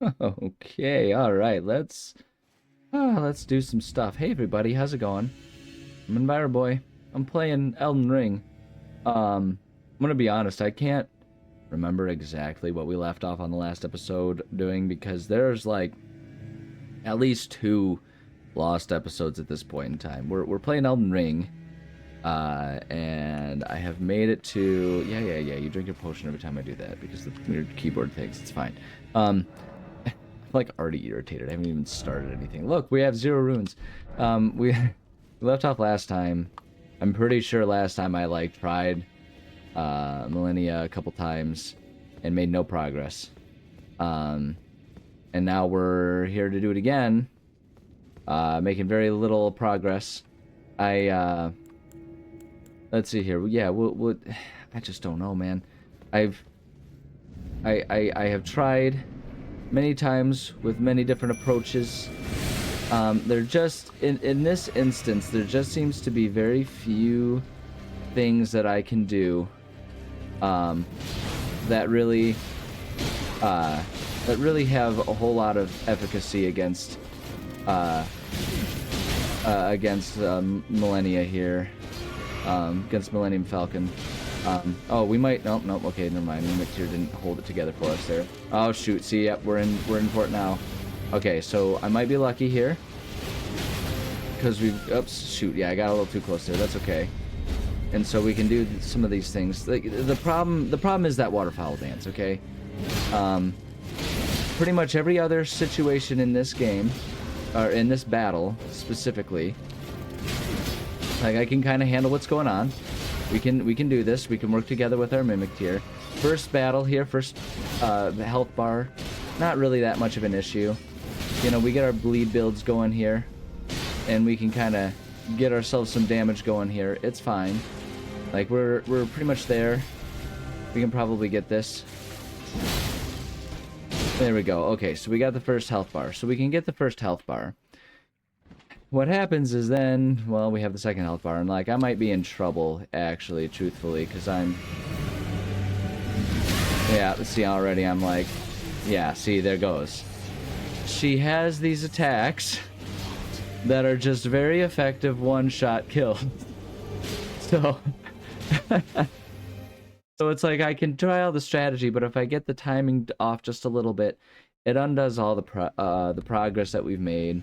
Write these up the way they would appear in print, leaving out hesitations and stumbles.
Okay, all right. Let's do some stuff. Hey everybody, how's it going? I'm Enviroboy. I'm playing Elden Ring. I'm gonna be honest, I can't remember exactly what we left off on the last episode doing because there's like at least two lost episodes at this point in time. We're playing Elden Ring, and I have made it to yeah. You drink your potion every time I do that because the weird keyboard things. It's fine. I'm like already irritated. I haven't even started anything. Look, we have 0 runes. We left off last time. I'm pretty sure last time I like tried Millennia a couple times and made no progress. And now we're here to do it again, making very little progress. Let's see here. Yeah, we'll I just don't know, man. I have tried many times with many different approaches. There just in this instance, there just seems to be very few things that I can do that really have a whole lot of efficacy against Millennia here, against Millennium Falcon. Oh, we might. Nope. Okay, never mind. Mimic here didn't hold it together for us there. Oh shoot! See, yep, we're in for it now. Okay, so I might be lucky here because we've. Oops, shoot. Yeah, I got a little too close there. That's okay. And so we can do some of these things. Like the problem is that waterfowl dance. Okay. Pretty much every other situation in this game, or in this battle specifically, like I can kind of handle what's going on. We can do this. We can work together with our mimic here. First battle here, first health bar, not really that much of an issue. You know, we get our bleed builds going here, and we can kind of get ourselves some damage going here. It's fine. Like we're pretty much there. We can probably get this. There we go. Okay, so we got the first health bar. So we can get the first health bar. What happens is then, well, we have the second health bar, and like I might be in trouble actually, truthfully, because yeah, see already I'm like, yeah, see, there goes. She has these attacks that are just very effective one-shot kills. So so it's like I can try all the strategy, but if I get the timing off just a little bit, it undoes all the progress that we've made.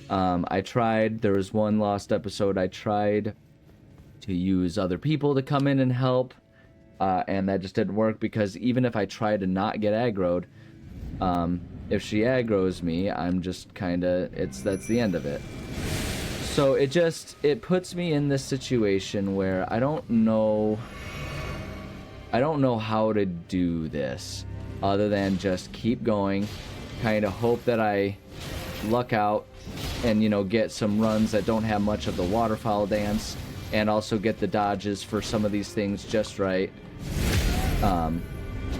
I tried, there was one lost episode, I tried to use other people to come in and help, and that just didn't work because even if I try to not get aggroed, if she aggroes me, I'm just kinda, that's the end of it. So it puts me in this situation where I don't know how to do this other than just keep going, kind of hope that I luck out and, you know, get some runs that don't have much of the waterfowl dance, and also get the dodges for some of these things just right.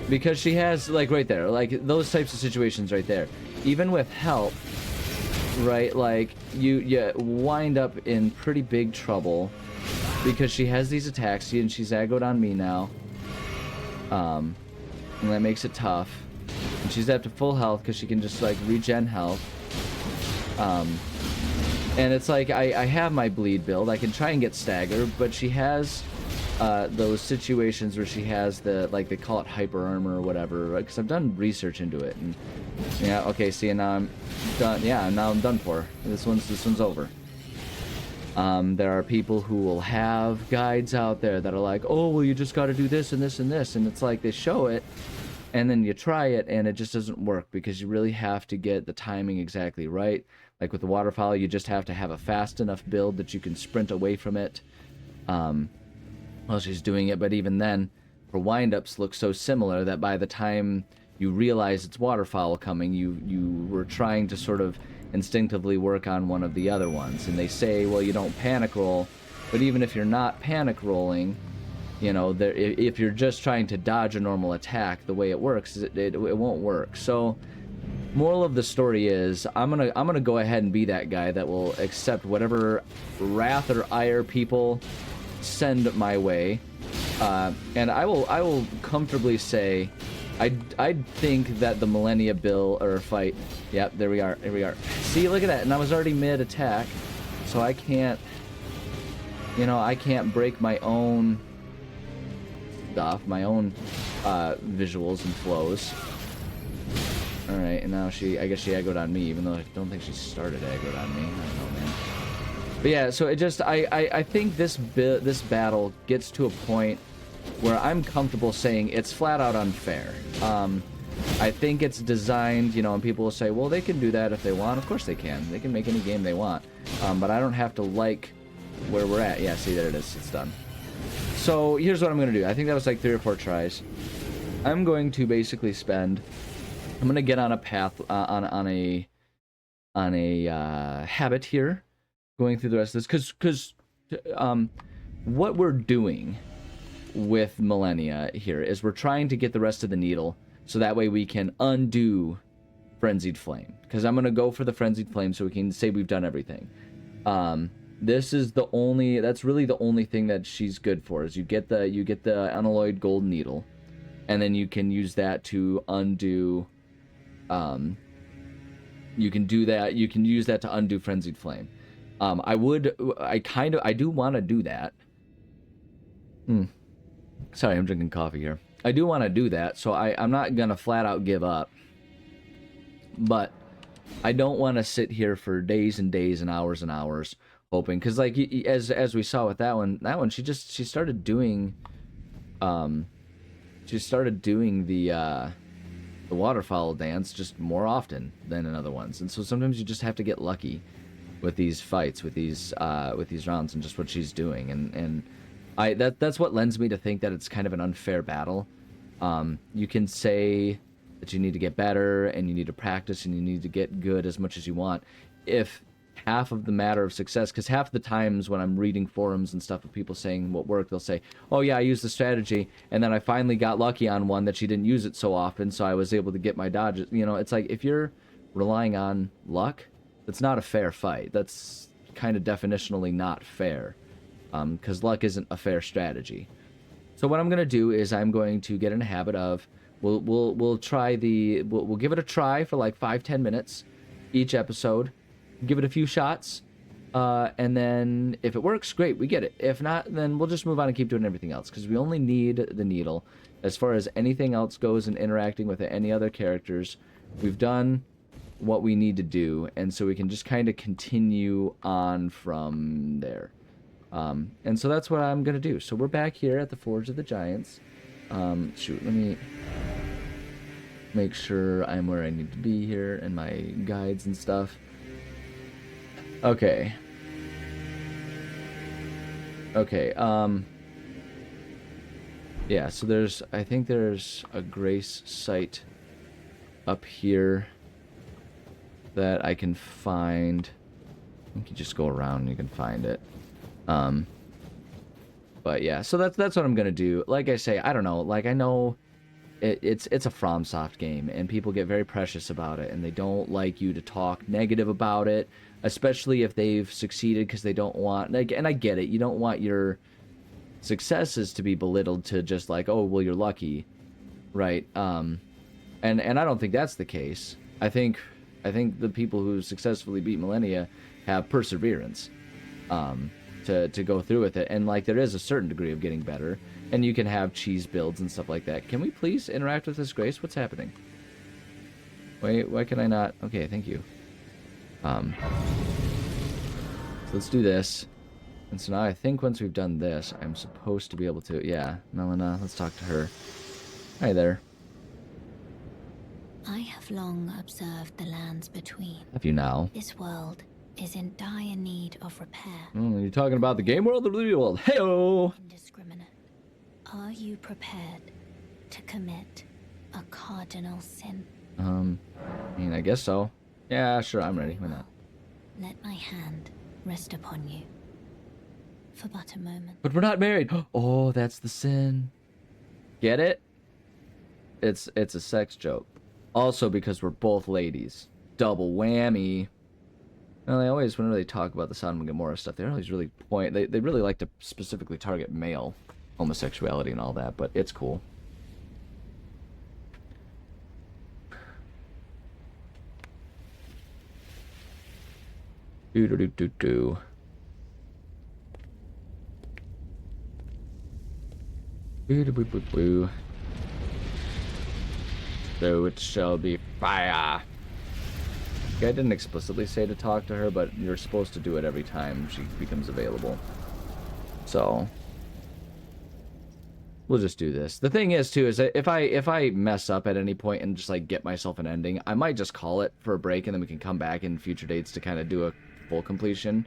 Because she has, like, right there, like, those types of situations right there. Even with help, right, like, you wind up in pretty big trouble because she has these attacks, and she's aggroed on me now. And that makes it tough. And she's up to full health because she can just, like, regen health. And it's like I have my bleed build. I can try and get stagger, but she has those situations where she has the, like, they call it hyper armor or whatever, right? Because I've done research into it, and yeah, okay, see, and now I'm done. Yeah, now I'm done for. This one's over. There are people who will have guides out there that are like, oh, well, you just got to do this and this and this, and it's like they show it, and then you try it, and it just doesn't work because you really have to get the timing exactly right. Like with the waterfowl, you just have to have a fast enough build that you can sprint away from it while she's doing it. But even then, her windups look so similar that by the time you realize it's waterfowl coming, you were trying to sort of instinctively work on one of the other ones. And they say, well, you don't panic roll, but even if you're not panic rolling, you know, if you're just trying to dodge a normal attack, the way it works is it won't work. So moral of the story is I'm gonna go ahead and be that guy that will accept whatever wrath or ire people send my way, and I will comfortably say I think that the Millennia Bill or fight. Yep, there we are. Here we are. See, look at that. And I was already mid attack, so I can't. You know, I can't break my own stuff, my own visuals and flows. All right, and now I guess she aggroed on me, even though I don't think she started aggroed on me. I don't know, man. But yeah, so it just I think this battle gets to a point where I'm comfortable saying it's flat out unfair. I think it's designed, you know, and people will say, well, they can do that if they want. Of course they can. They can make any game they want. But I don't have to like where we're at. Yeah, see, there it is. It's done. So here's what I'm going to do. I think that was like 3 or 4 tries. I'm going to basically I'm going to get on a path, on a habit here, going through the rest of this. Because what we're doing with Millennia here is we're trying to get the rest of the needle so that way we can undo Frenzied Flame, because I'm going to go for the Frenzied Flame so we can say we've done everything. This is that's really the only thing that she's good for, is you get the unalloyed gold needle, and then you can use that to undo you can use that to undo Frenzied Flame. I do want to do that. Sorry, I'm drinking coffee here. I do want to do that, so I'm not going to flat out give up. But I don't want to sit here for days and days and hours hoping, because like as we saw with that one, she started doing the waterfowl dance just more often than in other ones. And so sometimes you just have to get lucky with these fights, with these rounds, and just what she's doing. And that's what lends me to think that it's kind of an unfair battle. You can say that you need to get better, and you need to practice, and you need to get good as much as you want. If half of the matter of success, because half the times when I'm reading forums and stuff of people saying what worked, they'll say, oh yeah, I used the strategy, and then I finally got lucky on one that she didn't use it so often, so I was able to get my dodges. You know, it's like, if you're relying on luck, that's not a fair fight. That's kind of definitionally not fair. Because luck isn't a fair strategy. So what I'm gonna do is I'm going to get in a habit of we'll give it a try for like 5-10 minutes each episode, give it a few shots, and then if it works, great, we get it. If not, then we'll just move on and keep doing everything else, because we only need the needle. As far as anything else goes and interacting with any other characters, we've done what we need to do, and so we can just kind of continue on from there. And so that's what I'm going to do. So we're back here at the Forge of the Giants. Shoot, let me make sure I'm where I need to be here and my guides and stuff. Okay. Okay, yeah, so I think there's a grace site up here that I can find. You can just go around and you can find it. But yeah, so that's what I'm gonna do. Like I say, I don't know, like, I know it's a FromSoft game, and people get very precious about it, and they don't like you to talk negative about it, especially if they've succeeded, because they don't want, like, and I get it, you don't want your successes to be belittled to just like, oh, well, you're lucky, right? And I don't think that's the case. I think the people who successfully beat Millennia have perseverance. To go through with it, and like, there is a certain degree of getting better, and you can have cheese builds and stuff like that. Can we please interact with this Grace? What's happening? Wait, why can I not? Okay, thank you. So let's do this. And so now I think once we've done this, I'm supposed to be able to, yeah, Melina, let's talk to her. Hi there. I have long observed the lands between. Have you now? This world is in dire need of repair. You're talking about the game world or the real world? Hey-o! Indiscriminate. Are you prepared to commit a cardinal sin? I mean, I guess so. Yeah, sure, I'm ready. Why not? Let my hand rest upon you for but a moment. But we're not married. Oh, that's the sin. Get it? It's a sex joke. Also because we're both ladies. Double whammy. Well, they always, whenever they talk about the Sodom and Gomorrah stuff, they always really they really like to specifically target male homosexuality and all that, but it's cool. Do do do do do. Boo, boo, boo, boo. So it shall be fire. Okay, I didn't explicitly say to talk to her, but you're supposed to do it every time she becomes available. So we'll just do this. The thing is, too, is that if I mess up at any point and just like get myself an ending, I might just call it for a break, and then we can come back in future dates to kind of do a full completion.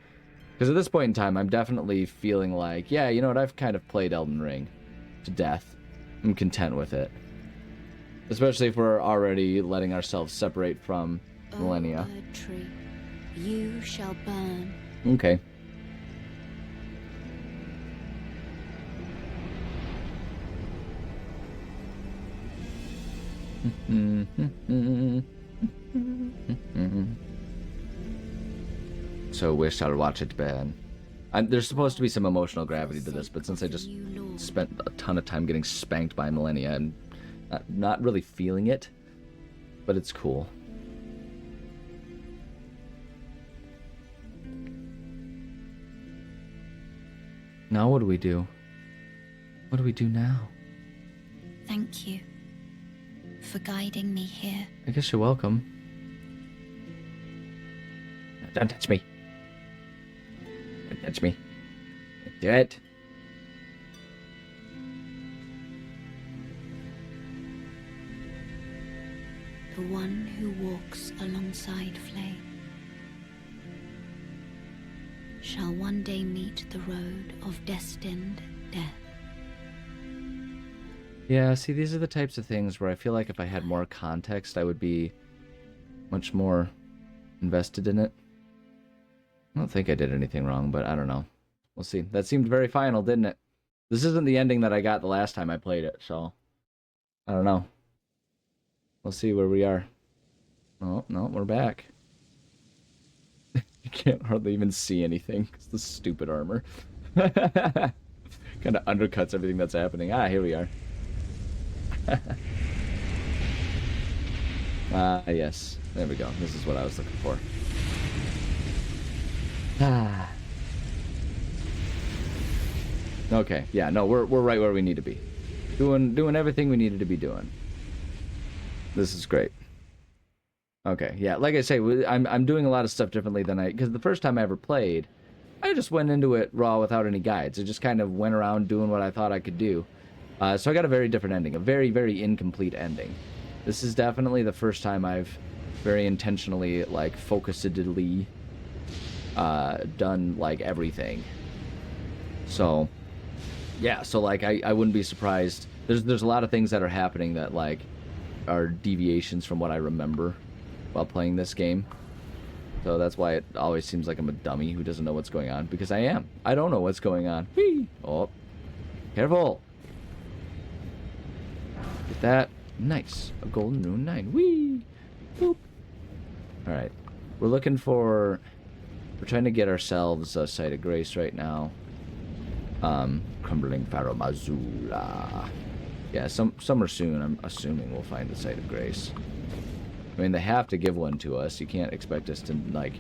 Because at this point in time, I'm definitely feeling like, yeah, you know what? I've kind of played Elden Ring to death. I'm content with it. Especially if we're already letting ourselves separate from Millennia. O tree, you shall burn. Okay. So wish I'd watch it Ben. There's supposed to be some emotional gravity to this, but since I just spent a ton of time getting spanked by Millennia, I'm not really feeling it. But it's cool. Now what do we do? What do we do now? Thank you for guiding me here. I guess you're welcome. Don't touch me. Don't touch me. Don't do it. The one who walks alongside flame shall one day meet the road of destined death. Yeah, see, these are the types of things where I feel like if I had more context, I would be much more invested in it. I don't think I did anything wrong, but I don't know. We'll see. That seemed very final, didn't it? This isn't the ending that I got the last time I played it, so I don't know. We'll see where we are. Oh, no, we're back. You can't hardly even see anything. It's the stupid armor. Kind of undercuts everything that's happening. Ah, here we are. Yes. There we go. This is what I was looking for. Ah. Okay. Yeah, no, we're right where we need to be. Doing everything we needed to be doing. This is great. Okay, yeah, like I say, I'm doing a lot of stuff differently than because the first time I ever played, I just went into it raw without any guides. I just kind of went around doing what I thought I could do. So I got a very different ending, a very, very incomplete ending. This is definitely the first time I've very intentionally, like, focusedly done, like, everything. So, yeah, so, like, I wouldn't be surprised. There's a lot of things that are happening that, like, are deviations from what I remember while playing this game. So that's why it always seems like I'm a dummy who doesn't know what's going on, because I am. I don't know what's going on. Whee! Oh, careful. Get that. Nice. A golden rune 9. Whee! Boop. Alright. We're trying to get ourselves a Site of Grace right now. Crumbling Pharaoh Mazula. Yeah, somewhere soon, I'm assuming we'll find the Site of Grace. I mean, they have to give one to us. You can't expect us to, like,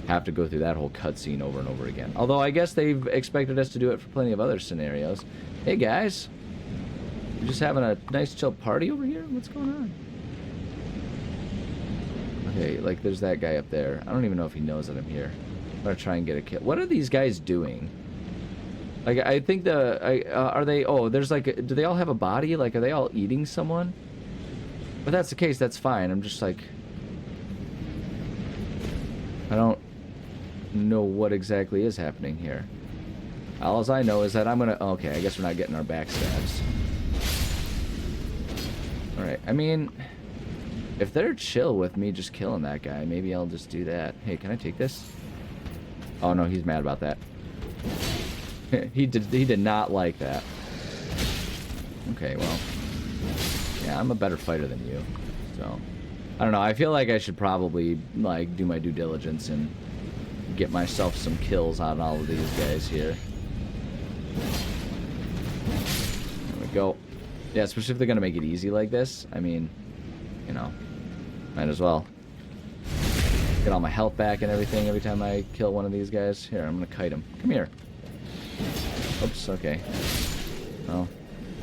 have to go through that whole cutscene over and over again. Although, I guess they've expected us to do it for plenty of other scenarios. Hey, guys. You're just having a nice, chill party over here? What's going on? Okay, like, there's that guy up there. I don't even know if he knows that I'm here. I'm gonna try and get a kill. What are these guys doing? Like, I think are they, oh, there's like, do they all have a body? Like, are they all eating someone? If that's the case, that's fine. I'm just like, I don't know what exactly is happening here. All I know is that I'm gonna, okay, I guess we're not getting our backstabs. Alright, I mean, if they're chill with me just killing that guy, maybe I'll just do that. Hey, can I take this? Oh no, he's mad about that. He did not like that. Okay, well, yeah, I'm a better fighter than you, so I don't know. I feel like I should probably, like, do my due diligence and get myself some kills on all of these guys here. There we go. Yeah, especially if they're gonna make it easy like this. I mean, you know, might as well. Get all my health back and everything every time I kill one of these guys. Here, I'm gonna kite him. Come here. Oops, okay. Well,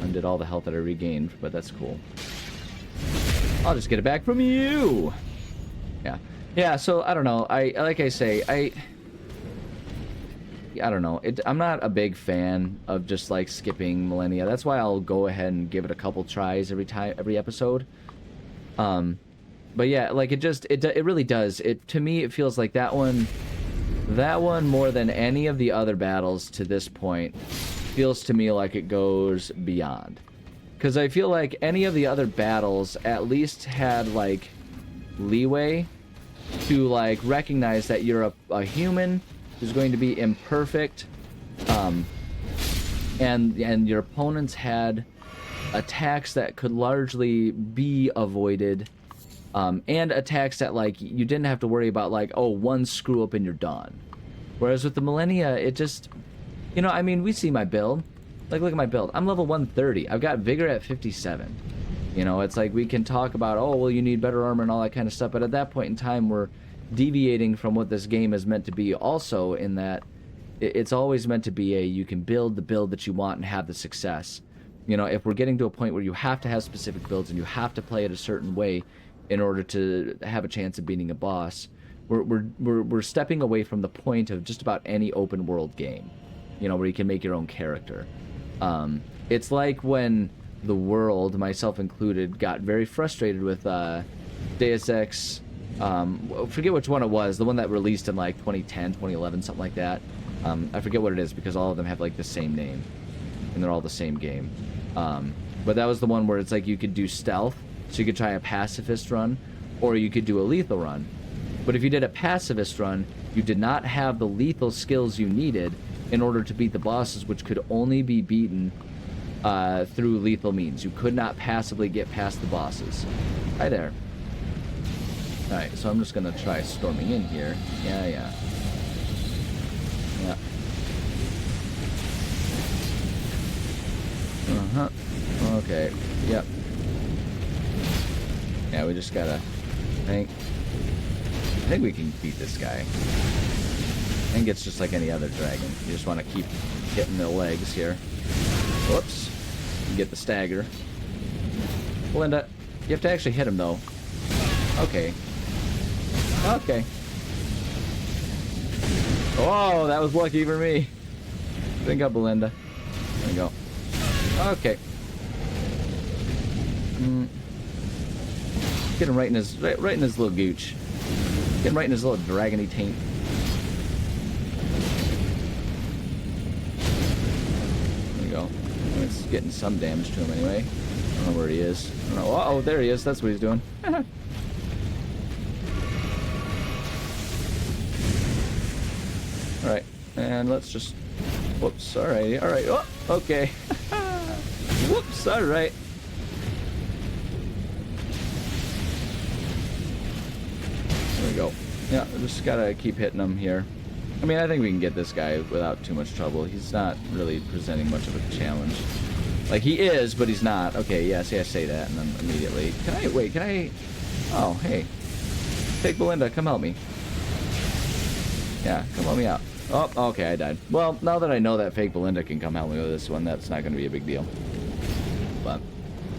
undid all the health that I regained, but that's cool. I'll just get it back from you! Yeah. Yeah, so, I don't know. Like I say, I don't know. I'm not a big fan of just, like, skipping Millennia. That's why I'll go ahead and give it a couple tries every episode. But yeah, like, it really does. To me, it feels like that one more than any of the other battles to this point feels to me like it goes beyond. Because I feel like any of the other battles at least had, like, leeway to, like, recognize that you're a human who's going to be imperfect, and your opponents had attacks that could largely be avoided, and attacks that, like, you didn't have to worry about, like, oh, one screw up and you're done. Whereas with the Millennia, it just, you know, I mean, we see my build. Like, look at my build. I'm level 130. I've got Vigor at 57. You know, it's like we can talk about, oh, well, you need better armor and all that kind of stuff, but at that point in time, we're deviating from what this game is meant to be also, in that it's always meant to be you can build the build that you want and have the success. You know, if we're getting to a point where you have to have specific builds and you have to play it a certain way in order to have a chance of beating a boss, we're stepping away from the point of just about any open world game, you know, where you can make your own character. It's like when the world, myself included, got very frustrated with Deus Ex, forget which one it was, the one that released in like 2010, 2011, something like that. I forget what it is because all of them have like the same name and they're all the same game. But that was the one where it's like you could do stealth, so you could try a pacifist run, or you could do a lethal run. But if you did a pacifist run, you did not have the lethal skills you needed in order to beat the bosses, which could only be beaten through lethal means. You could not passively get past the bosses. Hi there. Alright, so I'm just gonna try storming in here. Yeah. Okay, yep. Yeah, we just gotta think. I think we can beat this guy. I think it's just like any other dragon. You just want to keep hitting the legs here. Whoops. You get the stagger. Belinda, you have to actually hit him, though. Okay. Okay. Oh, that was lucky for me. Drink up, Belinda. There we go. Okay. Get him right in his little gooch. Get him right in his little dragony taint. There we go. It's getting some damage to him anyway. I don't know where he is. I don't know. Oh, there he is. That's what he's doing. Alright. And let's just... Whoops. Alright. Alright. Oh, okay. Whoops. Alright. There we go. Yeah, just gotta keep hitting him here. I mean, I think we can get this guy without too much trouble. He's not really presenting much of a challenge. Like, he is, but he's not. Okay, yeah, see, I say that, and then immediately... Can I... Oh, hey. Fake Belinda, come help me. Yeah, come help me out. Oh, okay, I died. Well, now that I know that Fake Belinda can come help me with this one, that's not gonna be a big deal. But,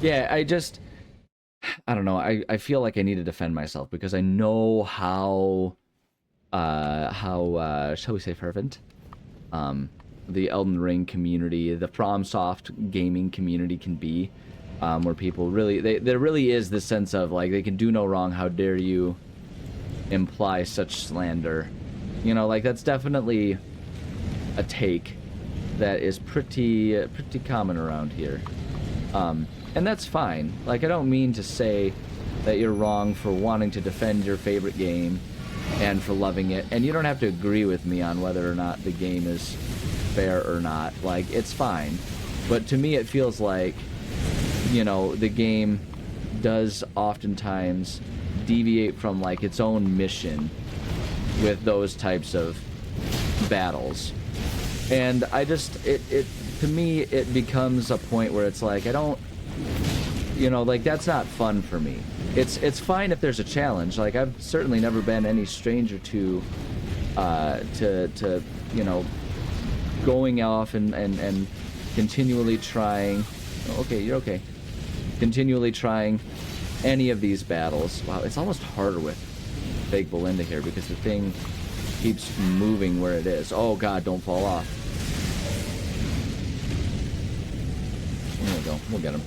yeah, I don't know, I feel like I need to defend myself, because I know how shall we say, fervent, the Elden Ring community, the FromSoft gaming community can be, where people really, there really is this sense of, like, they can do no wrong, how dare you imply such slander. You know, like, that's definitely a take that is pretty common around here. And that's fine. Like, I don't mean to say that you're wrong for wanting to defend your favorite game and for loving it. And you don't have to agree with me on whether or not the game is fair or not. Like, it's fine. But to me, it feels like, you know, the game does oftentimes deviate from, like, its own mission with those types of battles. And I just, to me, it becomes a point where it's like, I don't, you know, like, that's not fun for me. it's fine if there's a challenge. Like, I've certainly never been any stranger to you know, going off and continually trying. Oh, okay, you're okay. Continually trying any of these battles. Wow, it's almost harder with fake Belinda here because the thing keeps moving where it is. Oh god, don't fall off. There we go. We'll get him.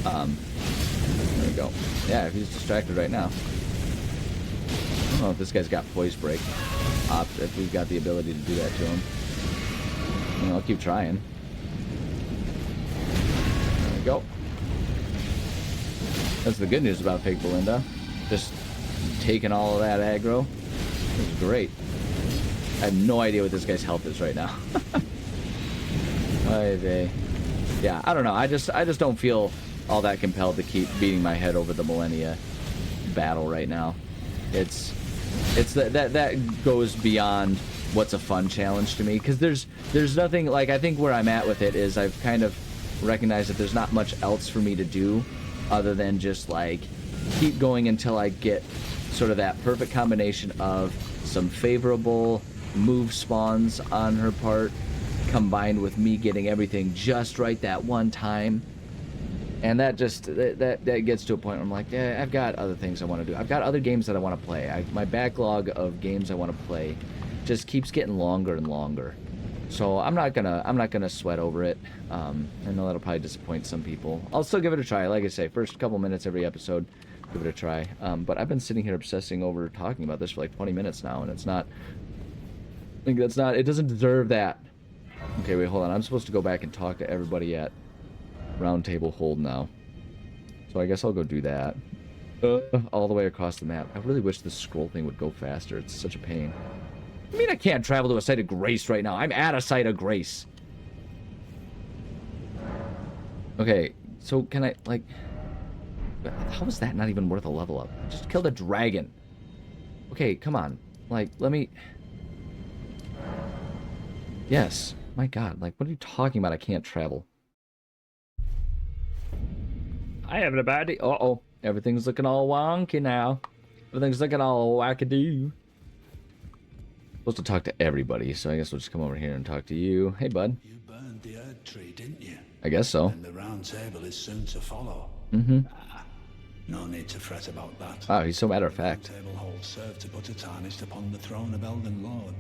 There we go. Yeah, he's distracted right now. I don't know if this guy's got poise break. If we've got the ability to do that to him. You know, I'll keep trying. There we go. That's the good news about fake Belinda. Just taking all of that aggro. It was great. I have no idea what this guy's health is right now. Yeah, I don't know. I just don't feel all that compelled to keep beating my head over the Millennia battle right now. It's that goes beyond what's a fun challenge to me, because there's nothing, like, I think where I'm at with it is I've kind of recognized that there's not much else for me to do other than just like keep going until I get sort of that perfect combination of some favorable move spawns on her part combined with me getting everything just right that one time. And that just that gets to a point where I'm like, yeah, I've got other things I want to do. I've got other games that I want to play. My backlog of games I want to play just keeps getting longer and longer. So I'm not gonna sweat over it. I know that'll probably disappoint some people. I'll still give it a try. Like I say, first couple minutes every episode, give it a try. But I've been sitting here obsessing over talking about this for like 20 minutes now, and it's not. I think that's not. It doesn't deserve that. Okay, wait, hold on. I'm supposed to go back and talk to everybody at Round Table Hold now. So I guess I'll go do that. All the way across the map. I really wish this scroll thing would go faster. It's such a pain. I mean, I can't travel to a site of grace right now. I'm at a site of grace. Okay, so can I, like... How is that not even worth a level up? I just killed a dragon. Okay, come on. Like, let me... Yes. My god, like, what are you talking about? I can't travel. I have a bad day. Uh-oh. Everything's looking all wonky now. Everything's looking all wackadoo. Supposed to talk to everybody, so I guess we'll just come over here and talk to you. Hey, bud. You burned the Erd tree, didn't you? I guess so. And the round table is soon to follow. Mm-hmm. No need to fret about that. Wow, he's so matter of fact. The table hold served to put a tarnished upon the throne of Elden Lord.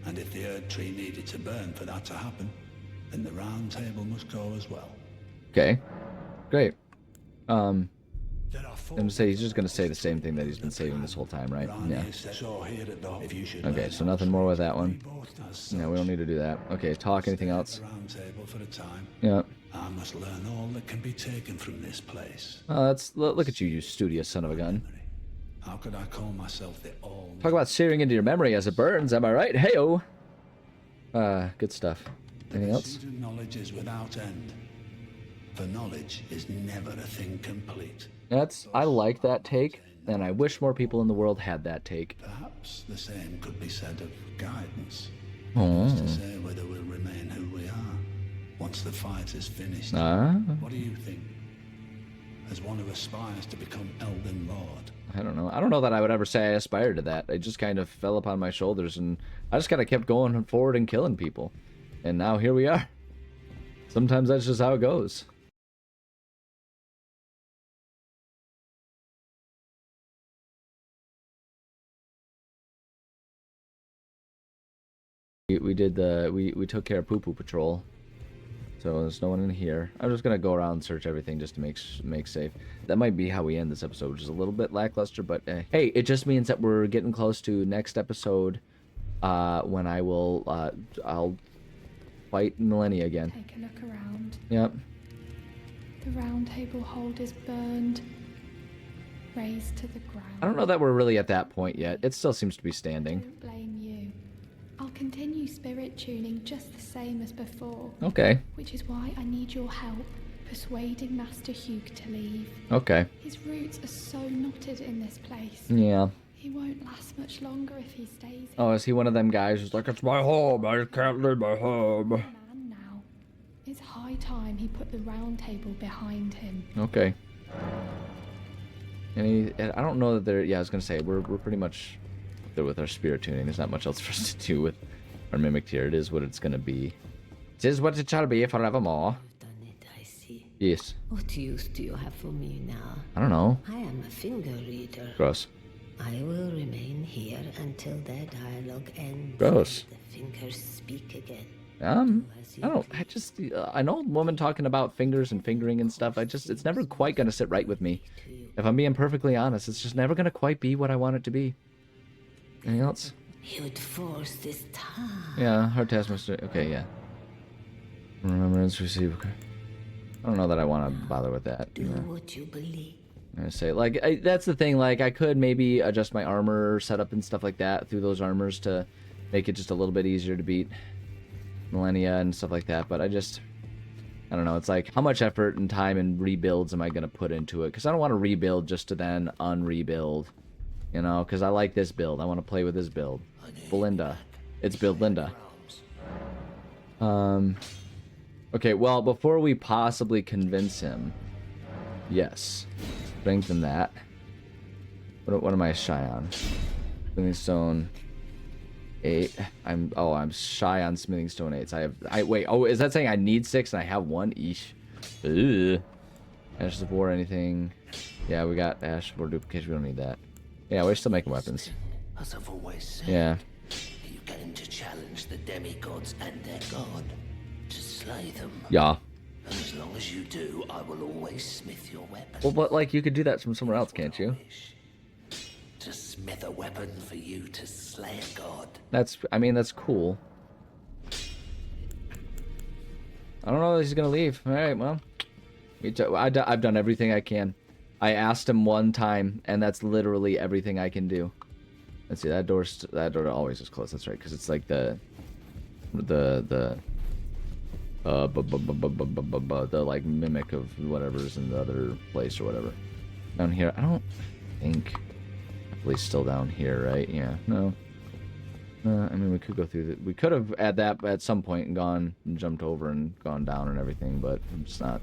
And if the Erd tree needed to burn for that to happen, then the round table must go as well. Okay. Great. I'm say he's just gonna say the same thing that he's been saying this whole time, right? Yeah. Okay, so nothing more with that one. No, we don't need to do that. Okay, talk. Anything else? Yeah. I must learn all that can be taken from this place. Oh, look at you, you studious son of a gun. How could I call myself the all? Talk about searing into your memory as it burns. Am I right? Heyo. Good stuff. Anything else? Knowledge is without end. For knowledge is never a thing complete. I like that take, and I wish more people in the world had that take. Perhaps the same could be said of guidance. Oh. To say whether we'll remain who we are once the fight is finished. What do you think? As one who aspires to become Elden Lord. I don't know. I don't know that I would ever say I aspired to that. It just kind of fell upon my shoulders, and I just kind of kept going forward and killing people. And now here we are. Sometimes that's just how it goes. We took care of Poo Poo Patrol, so there's no one in here. I'm just gonna go around and search everything just to make safe. That might be how we end this episode, which is a little bit lackluster, but hey, it just means that we're getting close to next episode, when I'll fight Millennia again. Take a look around. Yep. The round table hold is burned, razed to the ground. I don't know that we're really at that point yet. It still seems to be I standing. don't blame you. I'll continue spirit tuning just the same as before. Okay. Which is why I need your help persuading Master Hugh to leave. Okay. His roots are so knotted in this place. Yeah. He won't last much longer if he stays here. Oh, is he one of them guys who's like, it's my home, I can't leave my home? Man now. It's high time he put the round table behind him. Okay. I don't know that there. Yeah, I was gonna say we're pretty much there with our spirit tuning. There's not much else for us to do with our mimic tier. It is what it's gonna be. It is what it shall be forevermore. Done it, I see. Yes. What use do you have for me now? I don't know. I am a finger reader. Gross. I will remain here until their dialogue ends. Gross. And the fingers speak again. I don't. I just. I know a woman talking about fingers and fingering and stuff. It's never quite gonna sit right with me. If I'm being perfectly honest, it's just never gonna quite be what I want it to be. Anything else? You'd force this time. Yeah, hard taskmaster. Okay, yeah. Remembrance receive. Okay. I don't know that I want to bother with that. Do what you believe. I'm gonna say, like, that's the thing. Like, I could maybe adjust my armor setup and stuff like that through those armors to make it just a little bit easier to beat Millennia and stuff like that. But I don't know. It's like, how much effort and time and rebuilds am I gonna put into it? Because I don't want to rebuild just to then unrebuild. You know, because I like this build. I want to play with this build. Belinda. It's build Linda. Okay, well, before we possibly convince him, yes, strengthen that. What am I shy on? Smithing Stone 8. I'm shy on Smithing Stone 8s. Wait, is that saying I need 6 and I have 1 each? Ugh. Ashes of War, anything? Yeah, we got Ashes of War duplication. We don't need that. Yeah, we're still making weapons. As I've always said, yeah. You came to challenge the demigods and their god, to slay them. Yeah. And as long as you do, I will always smith your weapon. Well, but like you could do that from somewhere else, can't you? To smith a weapon for you to slay a god. I mean, that's cool. I don't know if he's gonna leave. All right, well, I've done everything I can. I asked him one time, and that's literally everything I can do. Let's see, that door always is closed. That's right, because it's like the like mimic of whatever's in the other place or whatever. Down here, I don't think. I believe still down here, right? Yeah. No. I mean, we could go through. We could have at some point and gone and jumped over and gone down and everything, but I'm just not.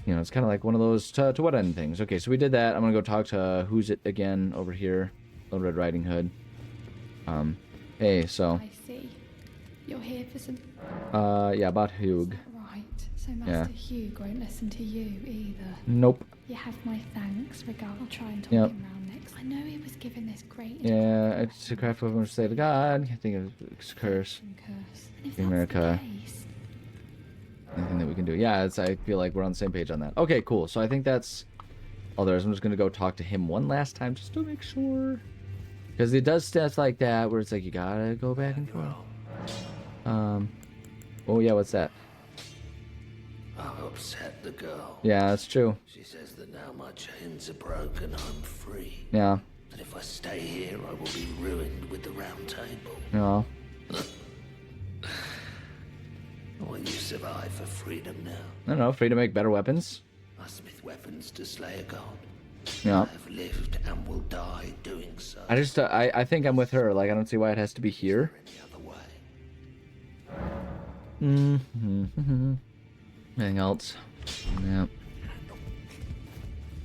You know, it's kind of like one of those to what end things. Okay, so we did that. I'm gonna go talk to who's it again over here, Little Red Riding Hood. Hey, so. I see. You're here for some. Yeah, about Hugh. Right. So Master Hugh won't listen to you either. Nope. You have my thanks. I'll try and talk Yep. him round next. I know he was given this great. Yeah, it's a craft of to say to God. I think it's curse. Curse. And if America. that's the case, Anything that we can do. Yeah, I feel like we're on the same page on that. Okay, cool. So I think that's all there is. I'm just going to go talk to him one last time just to make sure. Because it does stuff like that where it's like you got to go back and forth. Oh, yeah, what's that? I've upset the girl. Yeah, that's true. She says that now my chains are broken, I'm free. Yeah. That if I stay here, I will be ruined with the round table. Yeah. Will you survive for freedom now? I don't know, free to make better weapons. I smith weapons to slay a god. Yeah. I have lived and will die doing so. I just, I think I'm with her. Like, I don't see why it has to be here. Any other way. Anything else? Yeah.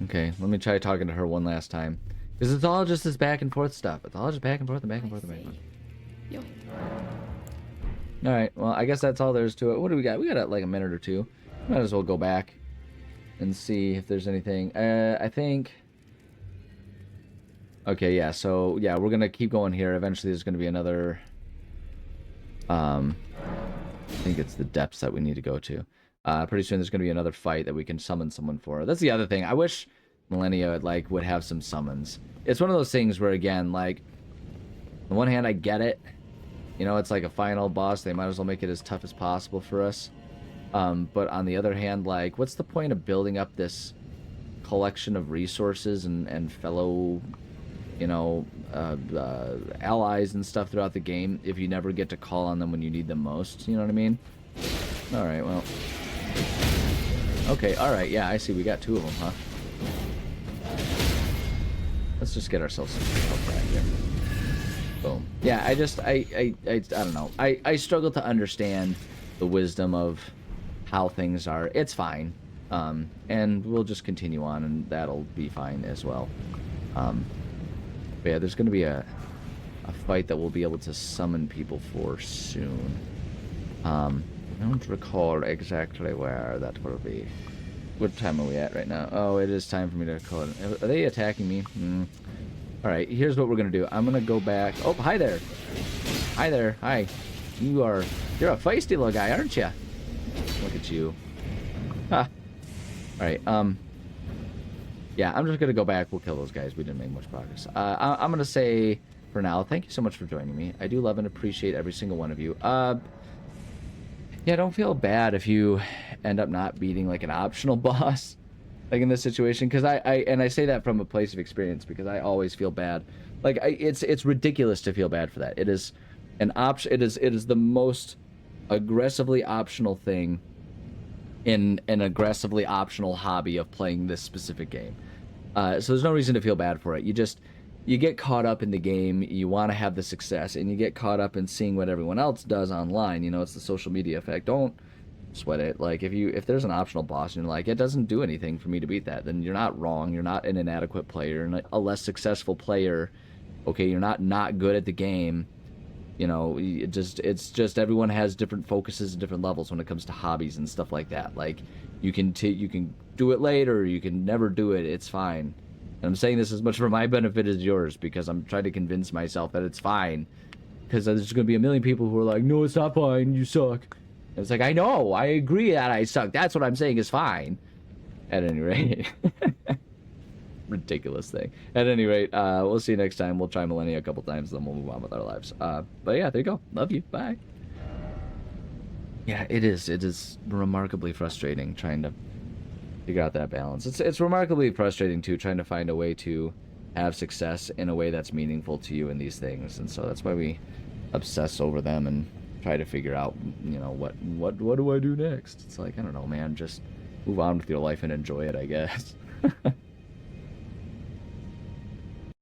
Okay, let me try talking to her one last time. Because it's all just this back and forth stuff. It's all just back and forth and back and forth and back and forth. you're. Alright, well, I guess that's all there is to it. What do we got? We got like a minute or two. Might as well go back and see if there's anything. I think... Okay, yeah, so, yeah, we're going to keep going here. Eventually there's going to be another... I think it's the depths that we need to go to. Pretty soon there's going to be another fight that we can summon someone for. That's the other thing. I wish Millennia, would have some summons. It's one of those things where, again, like, on the one hand, I get it. You know, it's like a final boss. They might as well make it as tough as possible for us. But on the other hand, like, what's the point of building up this collection of resources and fellow, you know, allies and stuff throughout the game if you never get to call on them when you need them most? You know what I mean? Alright, well. Okay, alright, yeah, I see. We got 2 of them, huh? Let's just get ourselves some health back here. Boom. Yeah, I don't know. I struggle to understand the wisdom of how things are. It's fine. And we'll just continue on, and that'll be fine as well. But yeah, there's going to be a fight that we'll be able to summon people for soon. I don't recall exactly where that will be. What time are we at right now? Oh, it is time for me to call it. Are they attacking me? Alright, here's what we're going to do. I'm going to go back. Oh, hi there. Hi there. Hi. You're a feisty little guy, aren't you? Look at you. Ha. Alright, yeah, I'm just going to go back. We'll kill those guys. We didn't make much progress. I'm going to say, for now, thank you so much for joining me. I do love and appreciate every single one of you. Yeah, don't feel bad if you end up not beating, like, an optional boss, like, in this situation, because I say that from a place of experience, because I always feel bad. Like, it's ridiculous to feel bad for that. It is an option. It is the most aggressively optional thing in an aggressively optional hobby of playing this specific game. So there's no reason to feel bad for it. You get caught up in the game, you want to have the success, and you get caught up in seeing what everyone else does online. You know, it's the social media effect. Don't sweat it. Like, if there's an optional boss and you're like, it doesn't do anything for me to beat that, then you're not wrong. You're not an inadequate player, and a less successful player. Okay, you're not good at the game. You know, it's just everyone has different focuses and different levels when it comes to hobbies and stuff like that. Like, you can do it later, you can never do it. It's fine. And I'm saying this as much for my benefit as yours, because I'm trying to convince myself that it's fine. Because there's going to be a million people who are like, no, it's not fine, you suck. And it's like, I know, I agree that I suck. That's what I'm saying is fine. At any rate. Ridiculous thing. At any rate, we'll see you next time. We'll try Millennia a couple times, then we'll move on with our lives. But yeah, there you go. Love you. Bye. Yeah, it is remarkably frustrating trying to figure out that balance. It's remarkably frustrating too, trying to find a way to have success in a way that's meaningful to you in these things, and so that's why we obsess over them and try to figure out, you know, what do I do next. It's like, I don't know, man, just move on with your life and enjoy it, I guess.